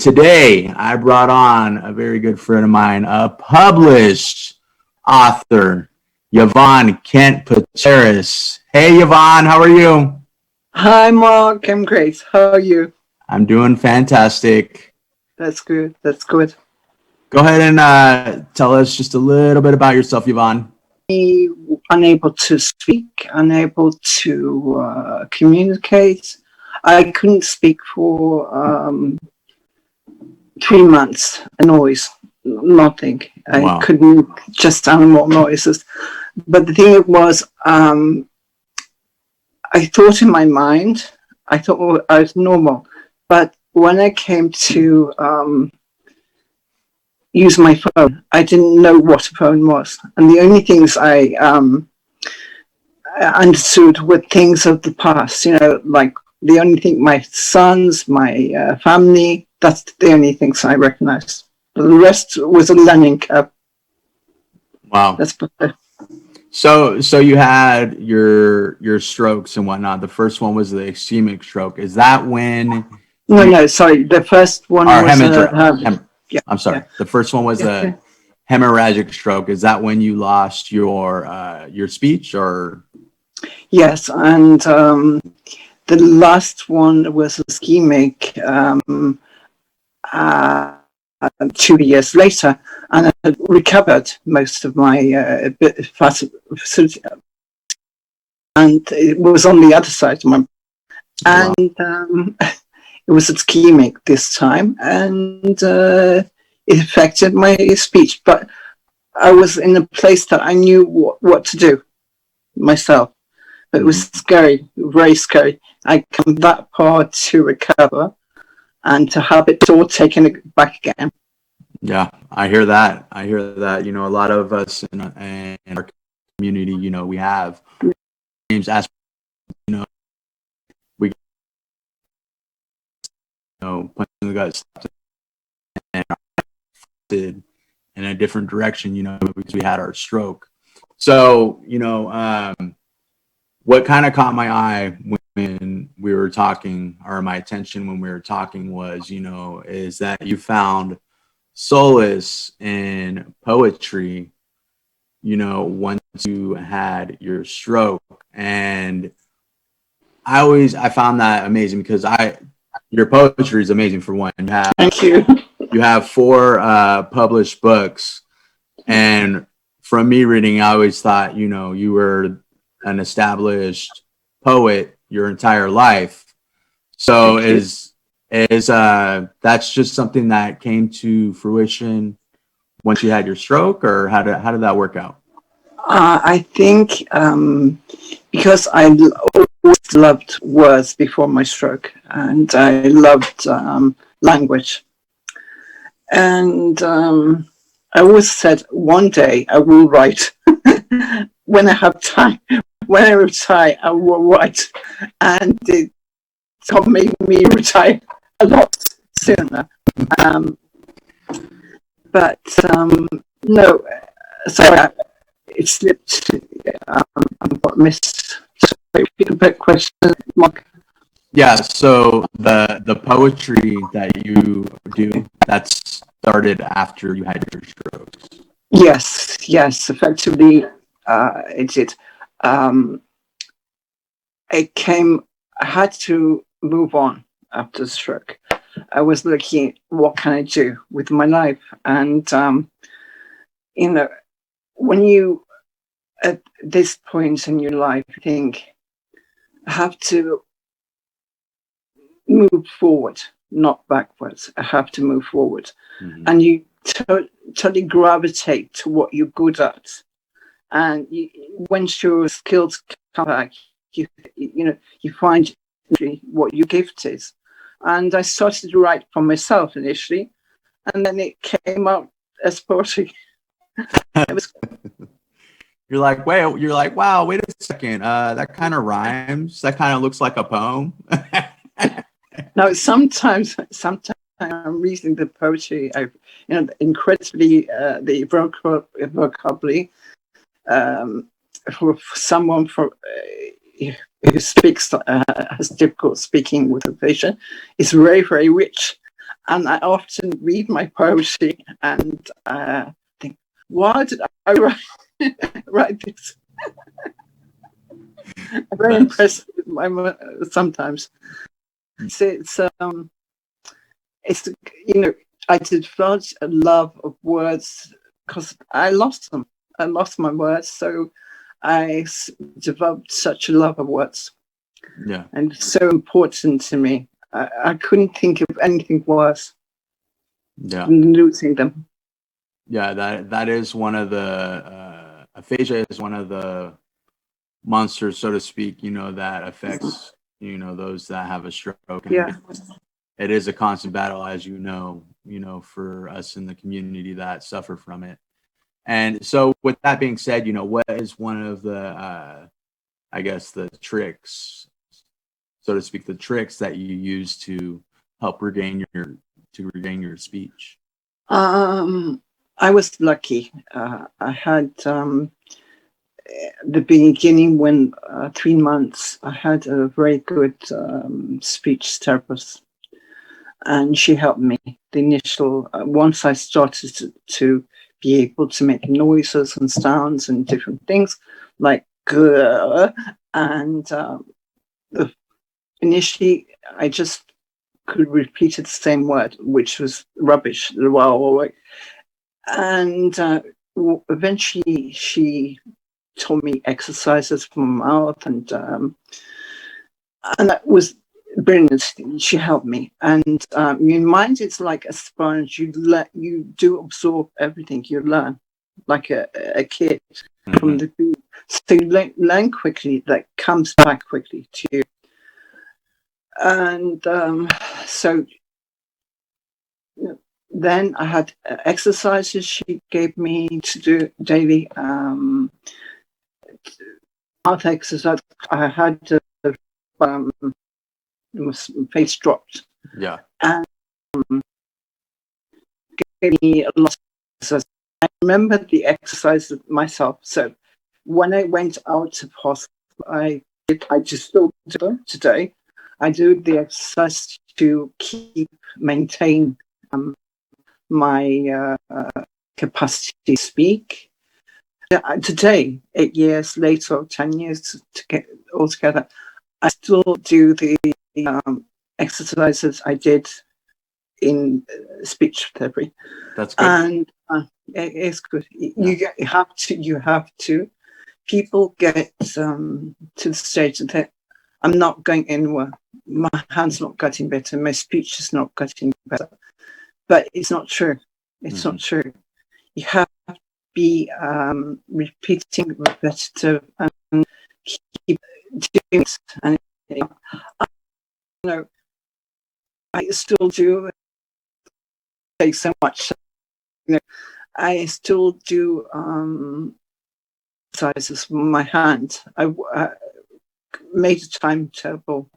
today I brought on a very good friend of mine, a published author, Yvonne Kent Pateras. Hey, Yvonne, how are you? Hi, Mark. I'm great. How are you? I'm doing fantastic. That's good. That's good. Go ahead and tell us just a little bit about yourself, Yvonne. Unable to speak, unable to communicate. I couldn't speak for 3 months. Noise, nothing. I Wow. couldn't, just animal noises. But the thing was, I thought in my mind, I thought I was normal. But when I came to use my phone, I didn't know what a phone was. And the only things I understood were things of the past, like the only thing, my sons, my family, that's the only things I recognized. The rest was a learning curve. Wow. That's So you had your strokes and whatnot. The first one was the ischemic stroke. Is that when no, sorry. The first one or was yeah, I'm sorry. yeah. The first one was Yeah. a hemorrhagic stroke. Is that when you lost your speech or? Yes, and the last one was ischemic 2 years later, and I had recovered most of my facility, and it was on the other side of my, Wow. and it was ischemic this time, and it affected my speech. But I was in a place that I knew what to do myself. But it was scary, very scary. I come that far to recover, and to have it all taken back again. Yeah, I hear that. I hear that. You know, a lot of us in our community, we have names as we punch in the gut and in a different direction, because we had our stroke. So, what kind of caught my eye when we were talking, or my attention when we were talking, was, is that you found solace in poetry, once you had your stroke. And I found that amazing because your poetry is amazing. For one, Thank you. you have 4 published books, and from me reading, I always thought, you were an established poet your entire life. So that's just something that came to fruition once you had your stroke, or how did that work out? I think because I always loved words before my stroke, and I loved language, and I always said one day I will write. When I have time, when I retire, I will write, and it made me retire a lot sooner. But no, sorry, it slipped. I missed. Sorry, repeat the question, Mark. Yeah, so the poetry that you do, that started after you had your strokes. Yes, effectively, it did. It came. I had to move on after the stroke. I was looking, what can I do with my life? And when you at this point in your life think, I have to move forward, not backwards. I have to move forward. Mm-hmm. And you totally gravitate to what you're good at. And once your skills come back, you find what your gift is. And I started to write for myself initially, and then it came out as poetry. It was You're like, wow, wait a second. That kind of rhymes. That kind of looks like a poem. now sometimes I'm reading the poetry. Incredibly the vocabulary for someone who speaks has difficult speaking with a vision is very, very rich. And I often read my poetry and think, why did I write this? I'm very impressed with my sometimes. So it's I developed a love of words because I lost them. I lost my words, so I developed such a love of words. Yeah, and it's so important to me. I couldn't think of anything worse than losing them. Yeah, that is one of the aphasia is one of the monsters, so to speak, that affects those that have a stroke. And Yeah. it is a constant battle, as for us in the community that suffer from it. And so with that being said, what is one of the I guess the tricks, so to speak, the tricks that you use to help regain your speech? I was lucky. I had the beginning when 3 months. I had a very good speech therapist, and she helped me. The initial once I started to be able to make noises and sounds and different things like and initially I just could repeat the same word, which was rubbish. And eventually she taught me exercises for my mouth, and that was brilliant. She helped me. And your mind is like a sponge. You do absorb everything you learn, like a kid from the beginning. So you learn quickly, that comes back quickly to you. And so then I had exercises she gave me to do daily. Mouth exercise. I had face dropped. Yeah. And gave me a lot of exercise. I remember the exercises myself. So when I went out of hospital, I just still do today. I do the exercise to maintain my capacity to speak. Today, 8 years later, or 10 years to get altogether, I still do the exercises I did in speech therapy. That's good. And it's good. You have to. People get to the stage that I'm not going anywhere. My hand's not getting better. My speech is not getting better. But it's not true. It's not true. You have to be repeating, repetitive, and keep doing it. And I still do take so much. I still do exercises with my hand. I made a timetable,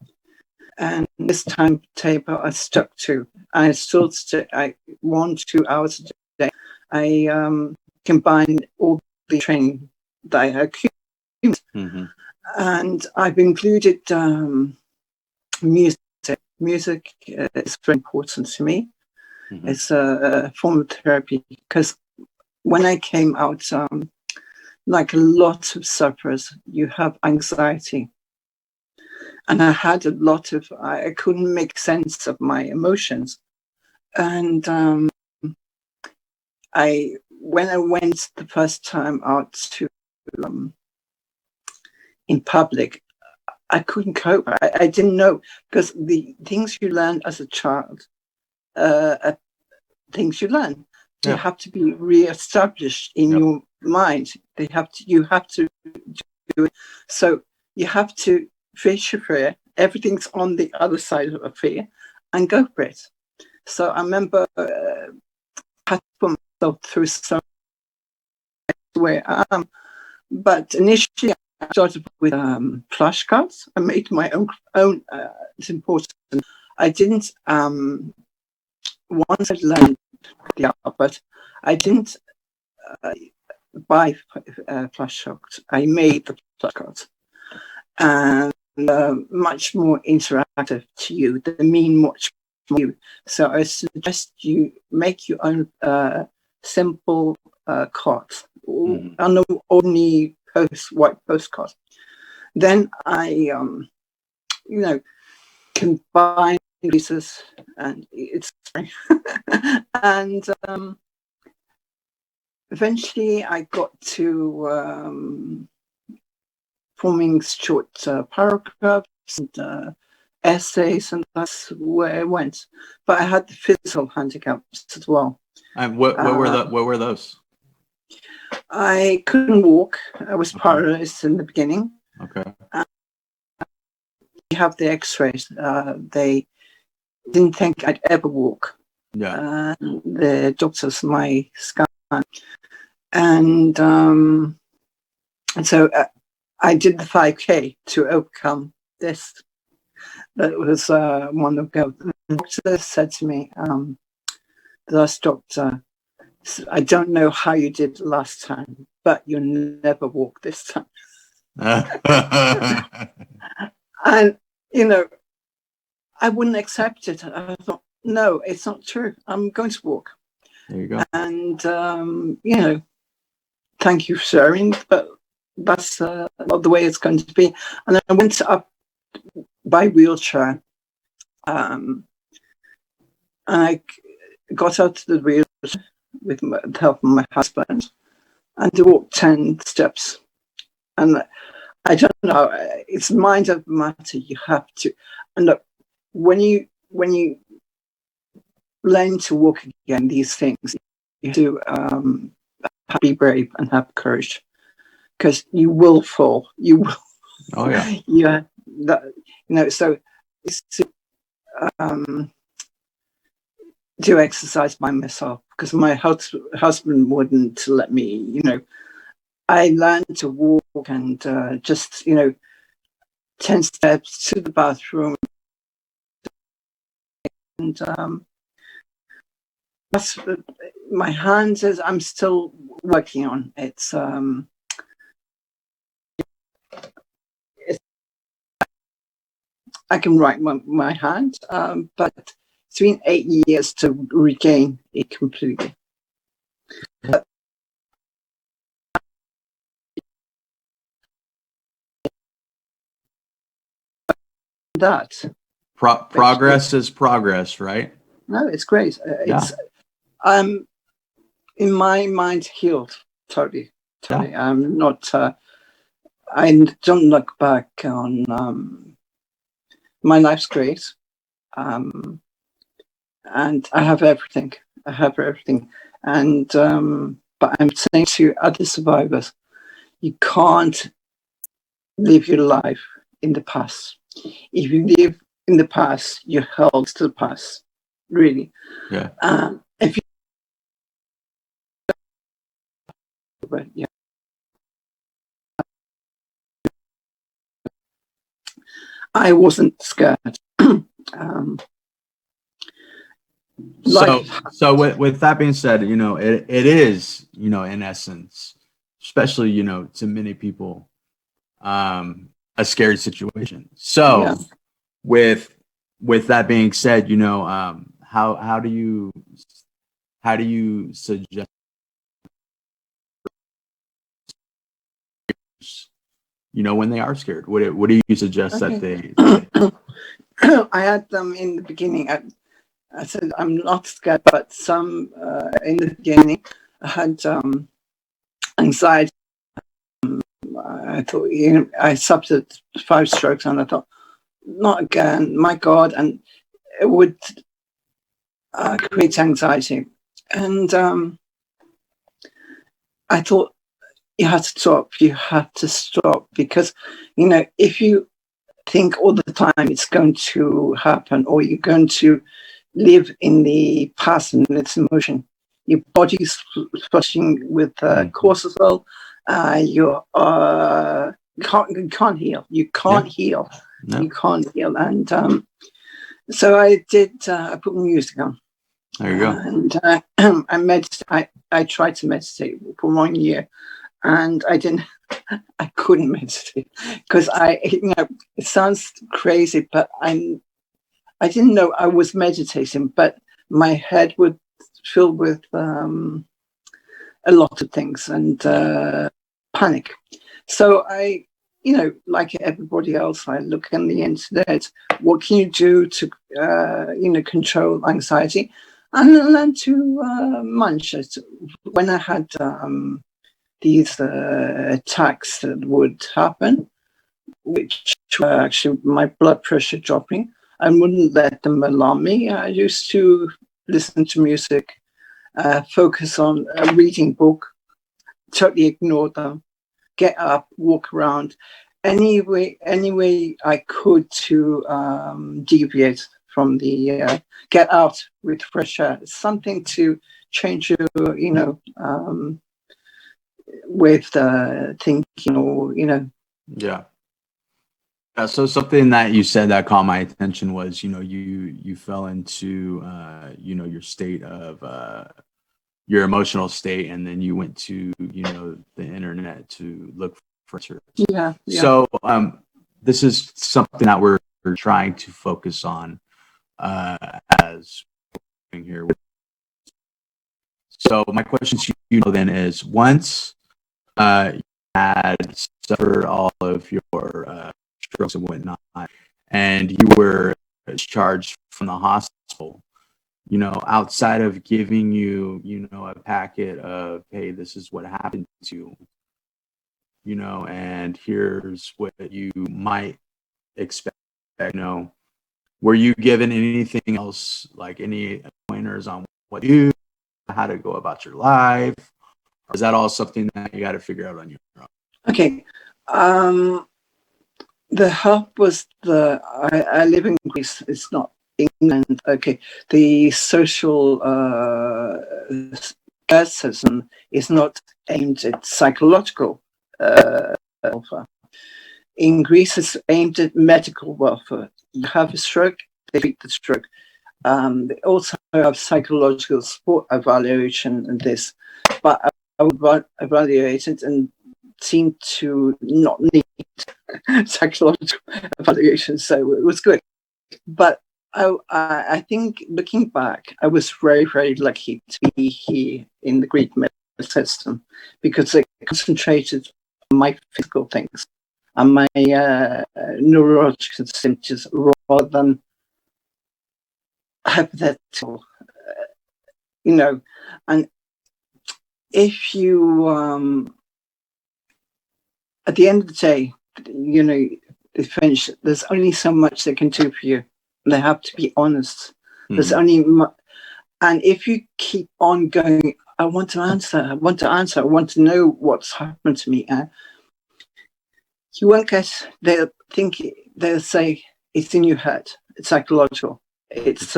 and this timetable I stuck to. I still 1-2 hours a day. I combine all the training that I accumulated, and I've included music. Music is very important to me. It's a form of therapy, because when I came out, like a lot of sufferers, you have anxiety. And I had a lot of, I couldn't make sense of my emotions. And when I went the first time out to in public, I couldn't cope. I didn't know, because the things you learn as a child are things you learn. They have to be re-established in your mind. You have to do it. So you have to face your fear. Everything's on the other side of a fear, and go for it. So I remember I had to put myself through some where I am. But initially I started with flashcards. I made my own. It's important. I didn't. Once I learned the alphabet, I didn't buy flashcards. I made the flashcards, and much more interactive to you. They mean much you. So I suggest you make your own simple card, on an ordinary white postcard. Then I, combine pieces, and it's and eventually I got to forming short paragraphs and essays, and that's where I went. But I had the physical handicaps as well. And what were those? I couldn't walk. I was paralyzed in the beginning. Okay. You have the X-rays. They didn't think I'd ever walk. Yeah. The doctors, my scan, and so I did the 5K to overcome this. That was one of the doctors said to me, the last doctor, I don't know how you did last time, but you'll never walk this time. And, I wouldn't accept it. I thought, no, it's not true. I'm going to walk. There you go. And, thank you for sharing, but that's not the way it's going to be. And then I went up by wheelchair. And I got out of the wheelchair with the help of my husband, and I walked 10 steps. And I don't know, it's mind over matter. You have to. And look, when you learn to walk again, these things, you have to be brave and have courage, because you will fall. You will. Oh yeah. Yeah. So it's to do exercise by myself, because my husband wouldn't let me. I learned to walk and just 10 steps to the bathroom, and that's my hands. I'm still working on it's. I can write my hand, but it's been 8 years to regain it completely. That progress is progress, right? No, it's great. It's in my mind healed totally. Yeah. I'm not. I don't look back on. My life's great, and I have everything. And but I'm saying to other survivors, you can't live your life in the past. If you live in the past, you're held to the past. Really. Yeah. If you, but yeah. I wasn't scared. So with that being said, it is, in essence, especially, to many people, a scary situation. So yeah. with that being said, how do you suggest when they are scared? What do you suggest that they I had them in the beginning. I said I'm not scared, but some in the beginning I had anxiety. I thought I suffered 5 strokes, and I thought, not again, my God, and it would create anxiety. And I thought, you have to stop, because if you think all the time it's going to happen, or you're going to live in the past and its emotion, your body's flushing with cortisol. You can't heal. You can't heal. No. You can't heal. And so I did. I put music on. There you go. And I tried to meditate for 1 year, and I didn't. I couldn't meditate, because it sounds crazy, but I didn't know I was meditating, but my head would fill with a lot of things and panic. So I, like everybody else, I look on the internet. What can you do to, control anxiety? And I learned to manage it. When I had these attacks that would happen, which were actually my blood pressure dropping, I wouldn't let them alarm me. I used to listen to music, focus on a reading book, totally ignore them, get up, walk around, any way I could to deviate from the get out with fresh air, something to change your, with thinking or, Yeah. So something that you said that caught my attention was, you fell into, your state of your emotional state, and then you went to, the internet to look for answers. Yeah. So this is something that we're trying to focus on as we're here. So my question to you then is, once you had suffered all of your strokes and whatnot, and you were discharged from the hospital, outside of giving you, a packet of, hey, this is what happened to you, and here's what you might expect, were you given anything else, like any pointers on what you do, how to go about your life? Or is that all something that you got to figure out on your own? Okay. The help was I live in Greece. It's not England. Okay. The social care system is not aimed at psychological welfare. In Greece, it's aimed at medical welfare. You have a stroke, they treat the stroke. They also have psychological support evaluation and this, but I would evaluate it and seem to not need psychological evaluation, so it was good. But I think looking back, I was very, very lucky to be here in the Greek medical system because they concentrated on my physical things and my neurological symptoms rather than hypothetical, and if you at the end of the day, they finish, there's only so much they can do for you. They have to be honest. There's only and if you keep on going, I want to answer, I want to know what's happened to me, you won't get, they'll say it's in your head, it's psychological. It's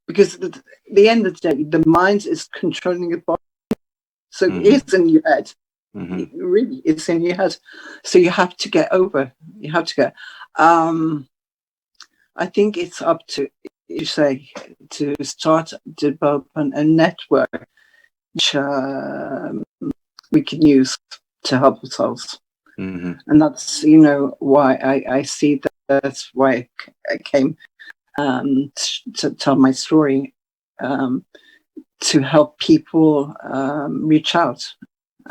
because at the end of the day, the mind is controlling your body. So it's in your head. It really, it's in your head. So you have to get over. You have to get. I think it's up to you say to start developing a network which we can use to help ourselves. And that's why I see that's why I came to tell my story, to help people reach out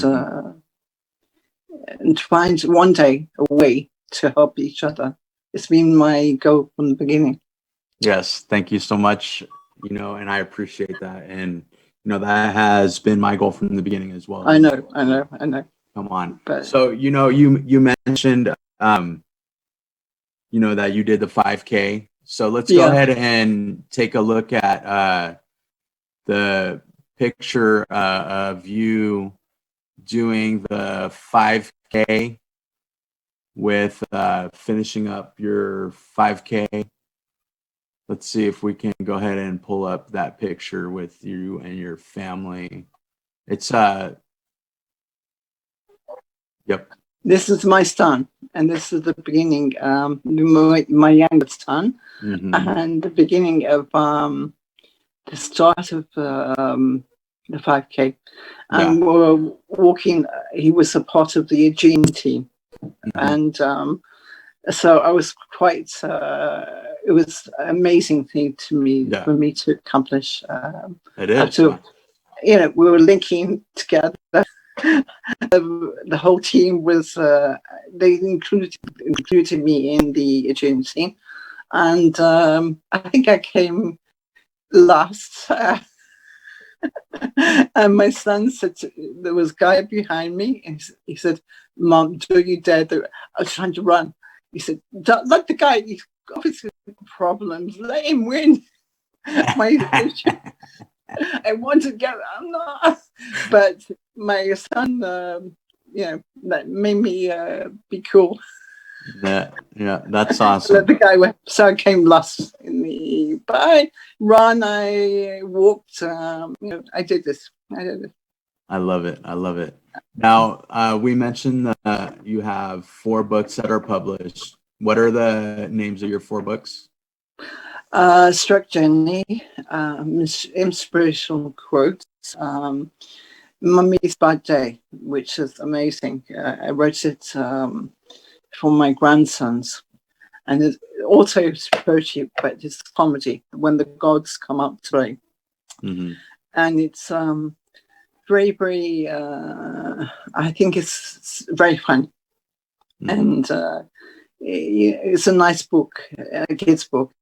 and find one day a way to help each other. It's been my goal from the beginning. Yes, thank you so much. And I appreciate that. And that has been my goal from the beginning as well. I know. Come on. But, so you mentioned that you did the 5K. So let's go ahead and take a look at the picture of you doing the 5K with finishing up your 5K. Let's see if we can go ahead and pull up that picture with you and your family. It's yep. This is my son, and this is the beginning. My youngest son, and the beginning of the start of the 5K. And we were walking. He was a part of the Aegean team, and so I was quite it was an amazing thing to me Yeah. for me to accomplish. It is. After, we were linking together. The whole team was. They included me in the agency, and I think I came last. And my son said, there was a guy behind me, and he said, "Mom, don't you dare do it." I was trying to run. He said, "Don't let the guy. He's obviously problems. Let him win." My I want to get. I'm not, but my son, that made me be cool. That's awesome. Let the guy win. So I came last in the. But I ran. I walked. I did this. I love it. I love it. Now, we mentioned that you have 4 books that are published. What are the names of your 4 books? Struck Journey, inspirational quotes, Mummy's Bad Day, which is amazing. I wrote it for my grandsons. And it's also poetry, but it's comedy, When the Gods Come Up to Play. Mm-hmm. And it's very, very, I think it's very fun. Mm-hmm. And it's a nice book, a kid's book.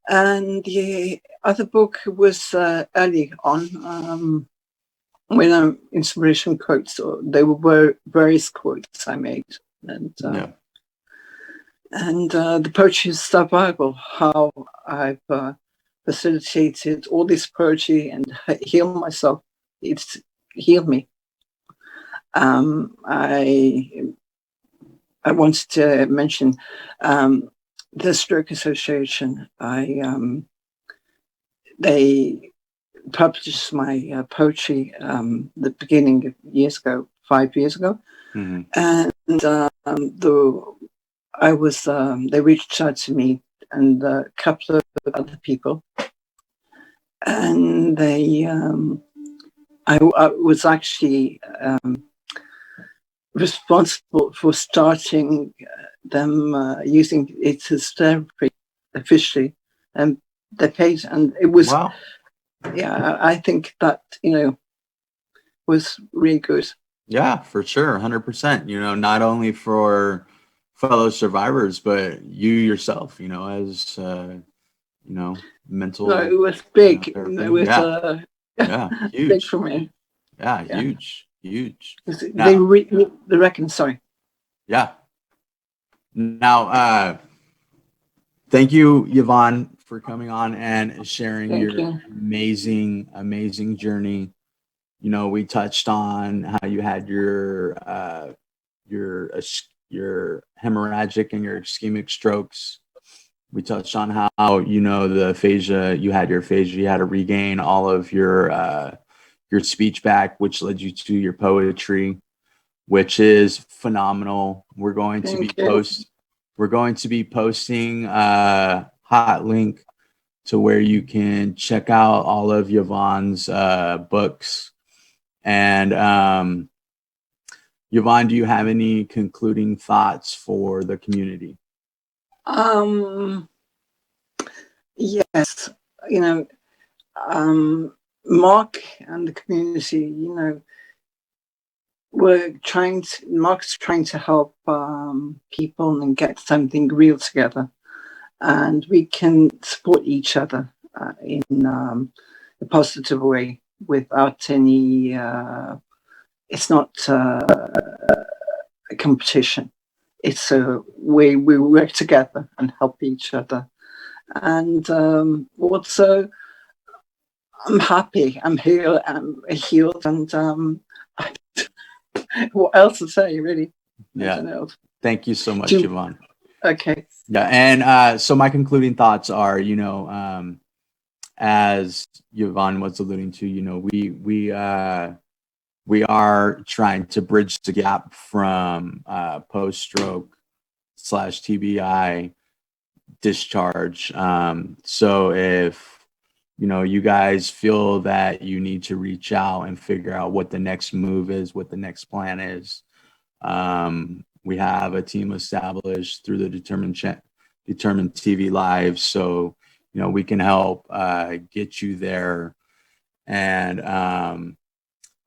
And the other book was early on, when I'm inspiration quotes. So they were various quotes I made. And the poetry is survival, how I've facilitated all this poetry and healed myself. It's healed me. I wanted to mention the Stroke Association. They published my poetry the beginning of years ago, 5 years ago, mm-hmm. And they reached out to me and a couple of other people, and I was actually responsible for starting them using it as therapy officially, and they paid, and it was, wow. Yeah, I think that, was really good. Yeah, for sure. 100%, not only for fellow survivors, but you yourself, as, mental. No, it was big. It was huge. Big for me. Yeah, huge. Now, they reckon, sorry. Yeah. Now, thank you, Yvonne, for coming on and sharing your amazing journey. We touched on how you had your hemorrhagic and your ischemic strokes. We touched on how, the aphasia, you had to regain all of your speech back, which led you to your poetry, which is phenomenal. We're going to be posting a hot link to where you can check out all of Yvonne's books. And Yvonne, do you have any concluding thoughts for the community? Yes, Mark and the community, Mark's trying to help people and get something real together, and we can support each other in a positive way without any. It's not a competition. It's a way we work together and help each other. And also, I'm happy. I'm here. I'm healed, and what else to say, really? Yeah. Thank you so much, Yvonne. Okay. Yeah, and so my concluding thoughts are, as Yvonne was alluding to, we are trying to bridge the gap from post-stroke / TBI discharge. So if you guys feel that you need to reach out and figure out what the next move is, what the next plan is, we have a team established through the Determined TV Live. So, we can help get you there. And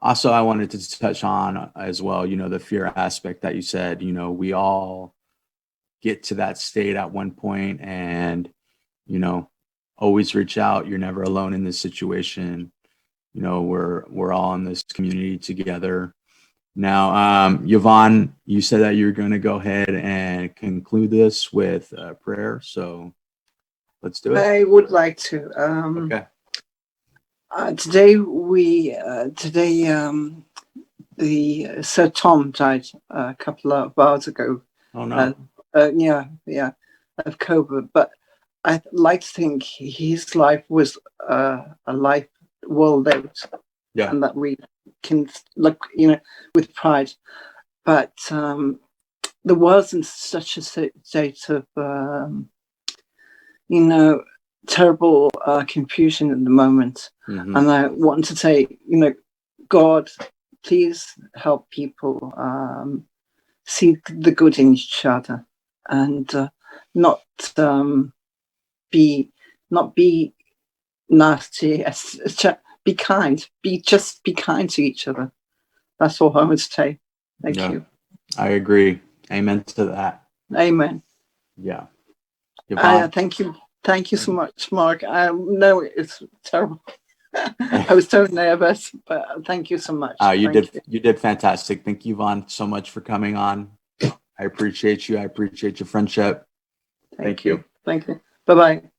also, I wanted to touch on as well, the fear aspect that you said. We all get to that state at one point, and, always reach out. You're never alone in this situation. We're all in this community together. Now, Yvonne, you said that you're going to go ahead and conclude this with prayer. So let's do it. I would like to. Okay. Today the Sir Tom died a couple of hours ago. Oh no. Yeah, of COVID. But I like to think his life was a life well lived, and that we can look, with pride. But there wasn't such a state of, terrible confusion at the moment. Mm-hmm. And I want to say, God, please help people see the good in each other, and not be nasty. Be kind. Be kind to each other. That's all I would say. Thank you. I agree. Amen to that. Amen. Yeah. Thank you. Thank you so much, Mark. I know it's terrible. I was so nervous, but thank you so much. You did fantastic. Thank you, Yvonne, so much for coming on. I appreciate you. I appreciate your friendship. Thank you. Thank you. Bye-bye.